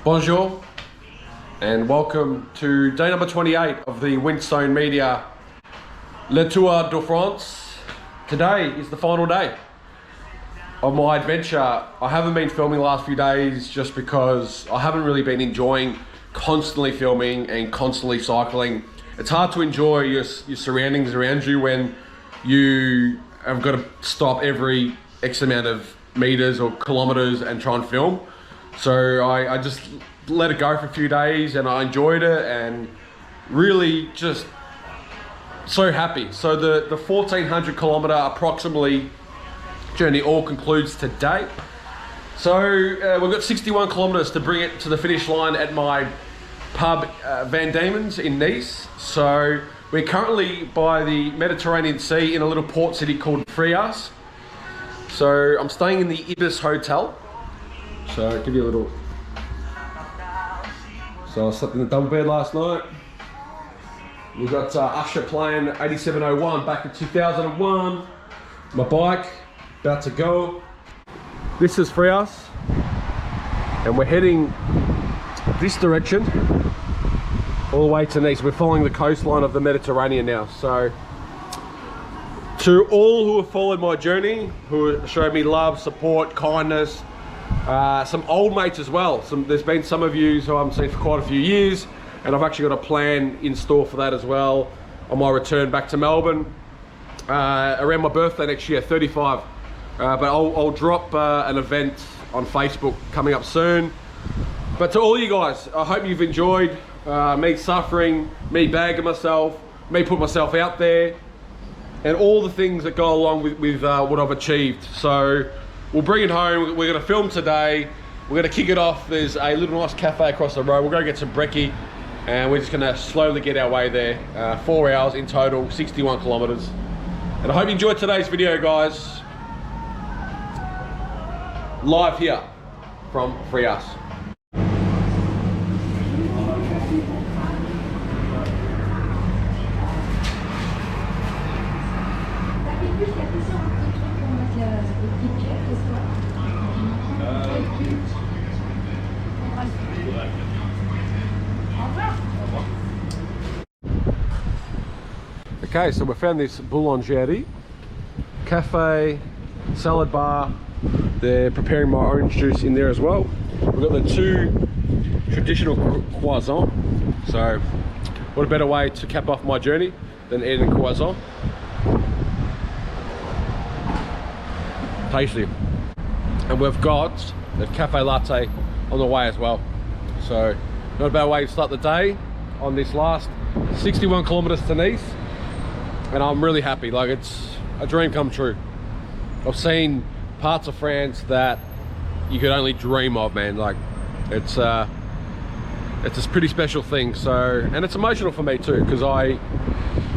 Bonjour and welcome to day number 28 of the Winstone Media Le Tour de France. Today is the final day of my adventure. I haven't been filming the last few days just because I haven't really been enjoying constantly filming and constantly cycling. It's hard to enjoy your surroundings around you when you have got to stop every X amount of meters or kilometers and try and film. So I just let it go for a few days and I enjoyed it and really just so happy. So the 1400 kilometer approximately journey all concludes today. So we've got 61 kilometers to bring it to the finish line at my pub Van Diemen's in Nice. So we're currently by the Mediterranean Sea in a little port city called Frejus. So I'm staying in the Ibis Hotel. So I'll give you a little. So I slept in the double bed last night. We've got Usher playing 8701 back in 2001. My bike about to go. This is Frejus, and we're heading this direction all the way to Nice. We're following the coastline of the Mediterranean now. So to all who have followed my journey, who have showed me love, support, kindness, some old mates as well. There's been some of you who I haven't seen for quite a few years, and I've actually got a plan in store for that as well on my return back to Melbourne around my birthday next year, 35. But I'll drop an event on Facebook coming up soon. But to all you guys, I hope you've enjoyed me suffering, me bagging myself, me putting myself out there, and all the things that go along with what I've achieved. So we'll bring it home. We're going to film today. We're going to kick it off. There's a little nice cafe across the road. We're going to get some brekkie, and we're just going to slowly get our way there. 4 hours in total, 61 kilometers. And I hope you enjoyed today's video, guys. Live here from Frejus. Okay, so we found this boulangerie, cafe, salad bar. They're preparing my orange juice in there as well. We've got the two traditional croissants. So what a better way to cap off my journey than eating a croissant. Tasty. And we've got the cafe latte on the way as well. So not a bad way to start the day on this last 61 kilometers to Nice. And I'm really happy. Like, it's a dream come true. I've seen parts of France that you could only dream of, man. Like, it's a pretty special thing. So, and it's emotional for me too, because I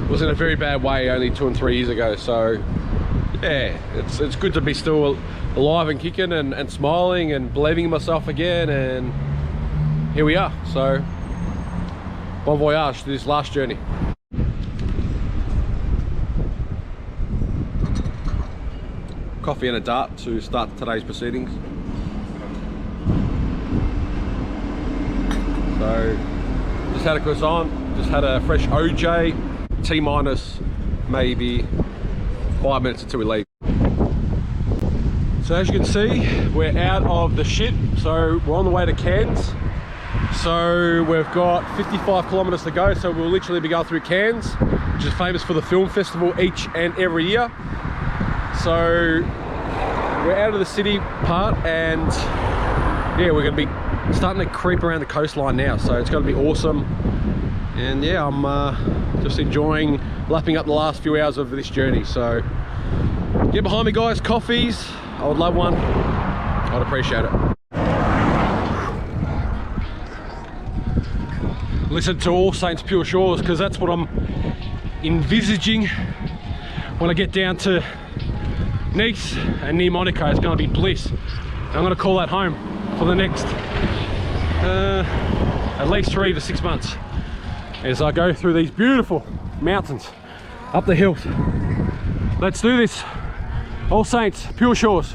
was in a very bad way only 2 and 3 years ago. So yeah, it's good to be still alive and kicking and smiling and believing in myself again, and here we are. So bon voyage to this last journey. Coffee and a dart to start today's proceedings. So just had a croissant, just had a fresh OJ, T minus maybe 5 minutes until we leave. So as you can see, we're out of the shit. So we're on the way to Cairns. So we've got 55 kilometers to go. So we'll literally be going through Cairns, which is famous for the film festival each and every year. So we're out of the city part, and yeah, we're going to be starting to creep around the coastline now. So it's going to be awesome. And yeah, I'm just enjoying lapping up the last few hours of this journey. So get behind me, guys. Coffees, I would love one. I'd appreciate it. Listen to All Saints Pure Shores, because that's what I'm envisaging when I get down to Nice and near Monaco. It's going to be bliss. I'm going to call that home for the next at least 3 to 6 months as I go through these beautiful mountains up the hills. Let's do this. All Saints Pure Shores.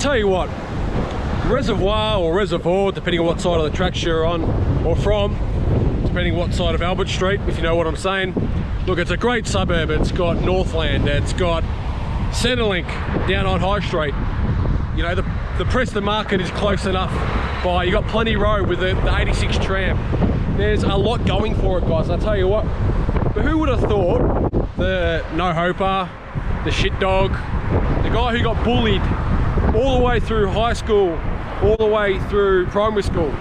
tell you what, reservoir or reservoir, depending on what side of the tracks you're on or from, depending what side of Albert Street, if you know what I'm saying. Look, it's a great suburb. It's got Northland, it's got Centrelink down on High Street. You know, the Preston Market is close enough by. You got plenty road with the 86 tram. There's a lot going for it, guys, I tell you what. But who would have thought the no-hoper, the shit dog, the guy who got bullied all the way through high school, all the way through primary school,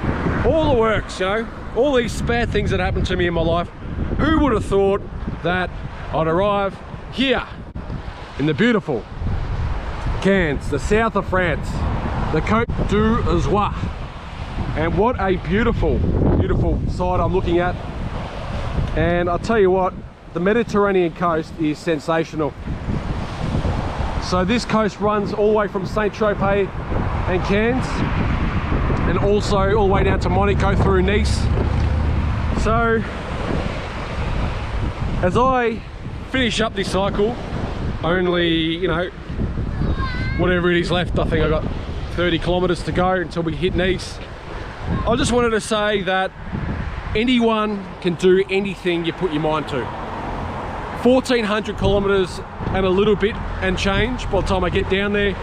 all the works, you know, all these bad things that happened to me in my life, who would have thought that I'd arrive here in the beautiful Cannes, the south of France, the Côte d'Azur. And what a beautiful, beautiful side I'm looking at. And I'll tell you what, the Mediterranean coast is sensational. So this coast runs all the way from Saint-Tropez and Cannes, and also all the way down to Monaco through Nice. So as I finish up this cycle, only, you know, whatever it is left, I think I got 30 kilometers to go until we hit Nice. I just wanted to say that anyone can do anything you put your mind to. 1,400 kilometers and a little bit and change by the time I get down there.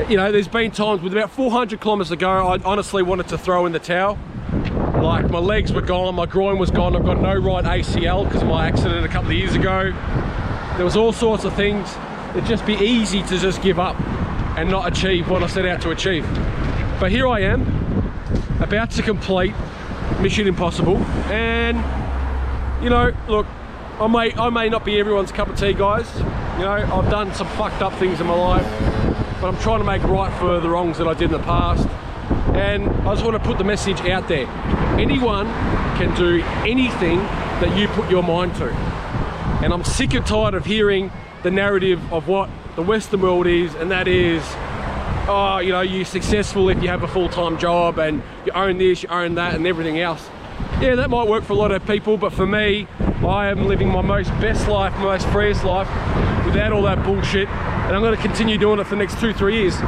You know, there's been times with about 400 kilometers to go, I honestly wanted to throw in the towel. Like, my legs were gone, my groin was gone, I've got no right ACL because of my accident a couple of years ago. There was all sorts of things. It'd just be easy to just give up and not achieve what I set out to achieve. But here I am, about to complete Mission Impossible, and you know, look, I may not be everyone's cup of tea, guys. You know, I've done some fucked up things in my life, but I'm trying to make right for the wrongs that I did in the past. And I just want to put the message out there. Anyone can do anything that you put your mind to. And I'm sick and tired of hearing the narrative of what the Western world is, and that is, oh, you know, you're successful if you have a full-time job and you own this, you own that, and everything else. Yeah, that might work for a lot of people, but for me, I am living my most best life, my most freest life without all that bullshit, and I'm going to continue doing it for the next 2-3 years.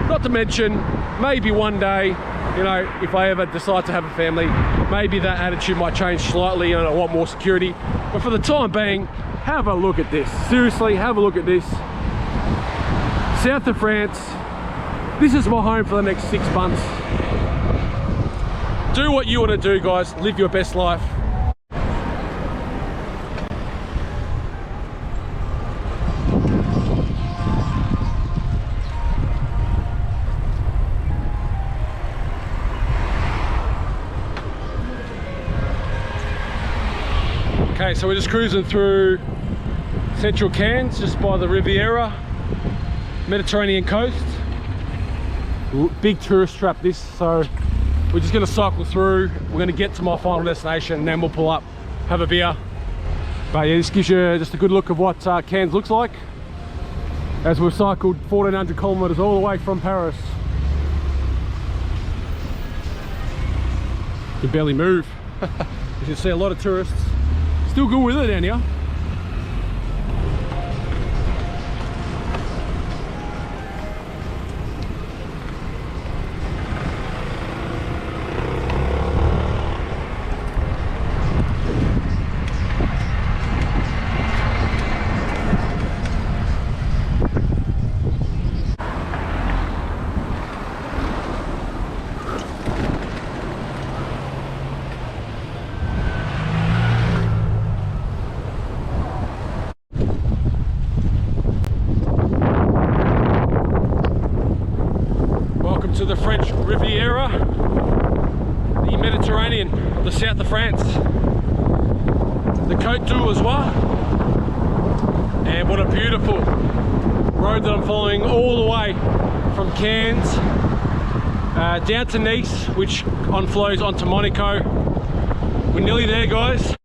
Not to mention, maybe one day, you know, if I ever decide to have a family, maybe that attitude might change slightly and I want more security. But for the time being, have a look at this. Seriously, have a look at this. South of France. This is my home for the next 6 months. Do what you want to do, guys. Live your best life. Okay, so we're just cruising through central Cannes, just by the Riviera, Mediterranean coast. Big tourist trap this, so we're just going to cycle through. We're going to get to my final destination and then we'll pull up, have a beer. But yeah, this gives you just a good look of what Cannes looks like as we've cycled 1,400 kilometers all the way from Paris. You can barely move. You can see a lot of tourists. Still good weather down here. To the French Riviera, the Mediterranean of the south of France, the Côte d'Azur, and what a beautiful road that I'm following all the way from Cannes down to Nice, which flows onto Monaco. We're nearly there, guys.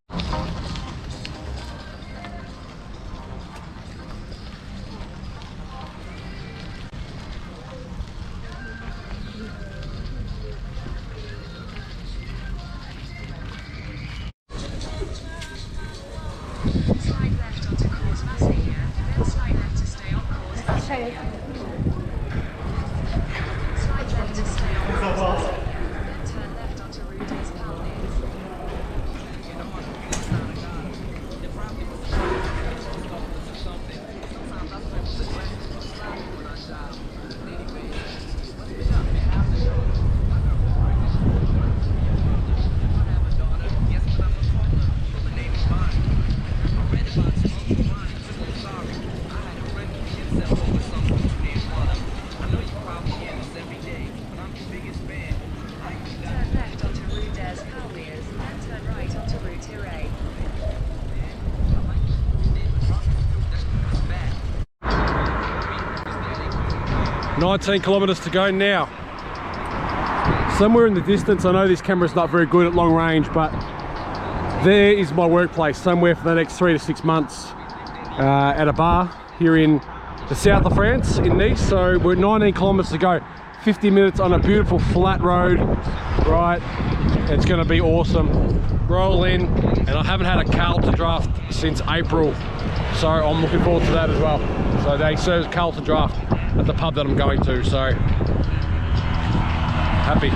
19 kilometers to go now. Somewhere in the distance, I know this camera's not very good at long range, but there is my workplace somewhere for the next 3 to 6 months at a bar here in the south of France, in Nice. So we're 19 kilometers to go, 50 minutes on a beautiful flat road, right? It's gonna be awesome. Roll in, and I haven't had a Carlton draft since April, so I'm looking forward to that as well. So they serve Carlton draft at the pub that I'm going to, so happy.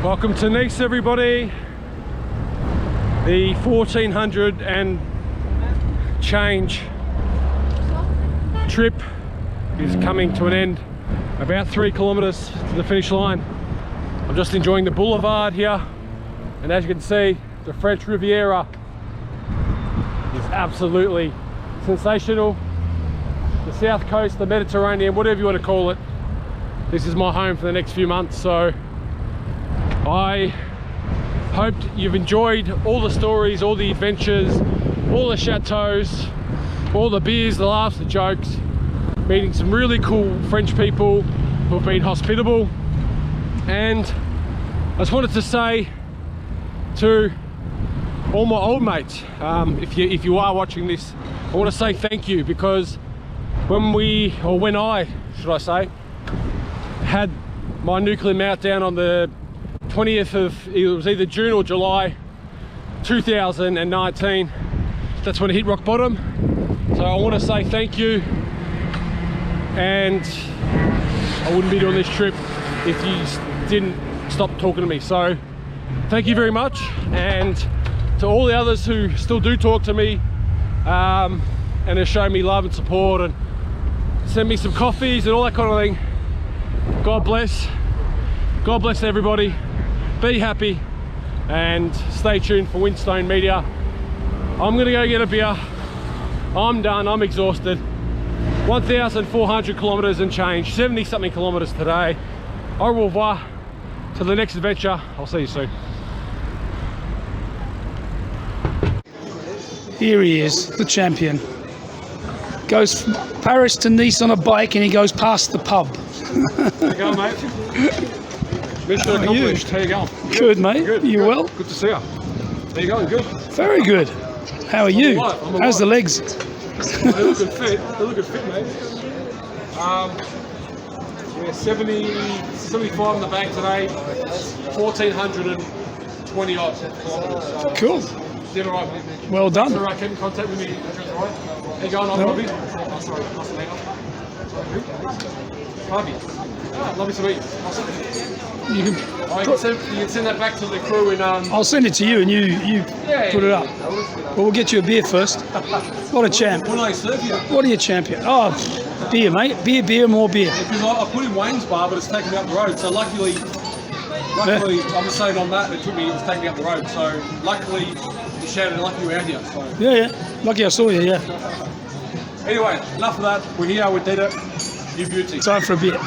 Welcome to Nice, everybody. The 1400 and change trip is coming to an end. About 3 kilometers to the finish line. I'm just enjoying the boulevard here, and as you can see, the French Riviera is absolutely sensational. The south coast, the Mediterranean, whatever you want to call it. This is my home for the next few months, so I hope you've enjoyed all the stories, all the adventures, all the chateaus, all the beers, the laughs, the jokes, meeting some really cool French people who've been hospitable. And I just wanted to say to all my old mates, if you are watching this, I want to say thank you, because when I had my nuclear meltdown on the 20th of, it was either June or July 2019, that's when it hit rock bottom. So I want to say thank you, and I wouldn't be doing this trip if you didn't stop talking to me. So thank you very much, and to all the others who still do talk to me and have shown me love and support and send me some coffees and all that kind of thing. God bless everybody. Be happy, and stay tuned for Winstone Media. I'm gonna go get a beer. I'm done, I'm exhausted. 1,400 kilometers and change, 70 something kilometers today. Au revoir, to the next adventure. I'll see you soon. Here he is, the champion. Goes from Paris to Nice on a bike, and he goes past the pub. There you go, mate. Mission accomplished. How you going? Good, mate. Good. You Good. well? Good to see you. How you going? Good. Very good. How are you? I'm How's the legs? They're looking fit. They're looking fit, mate. Yeah, 75 in the bank today. 1,420 odd kilometers. So Cool. did all right, mate. Well done. All right, keep in contact with me. All right. How you going? I'm No. Robbie. Oh, sorry. Nice to meet you. Harvey. Ah, lovely to meet you. Nice to meet you. You can, Oh, you can send that back to the crew in I'll send it to you, and you put it up. But we'll get you a beer first. What a champ. What do they serve you? What are you, champion? Oh, beer, mate. Beer, more beer. Because I put in Wayne's bar, but it's taken me up the road. So luckily, I'm just saying on that, it was taking me up the road. So luckily, you shouted, lucky you were out here. So. Yeah. Lucky I saw you, yeah. Anyway, enough of that. We're here, we did it. You beauty. Time for a beer.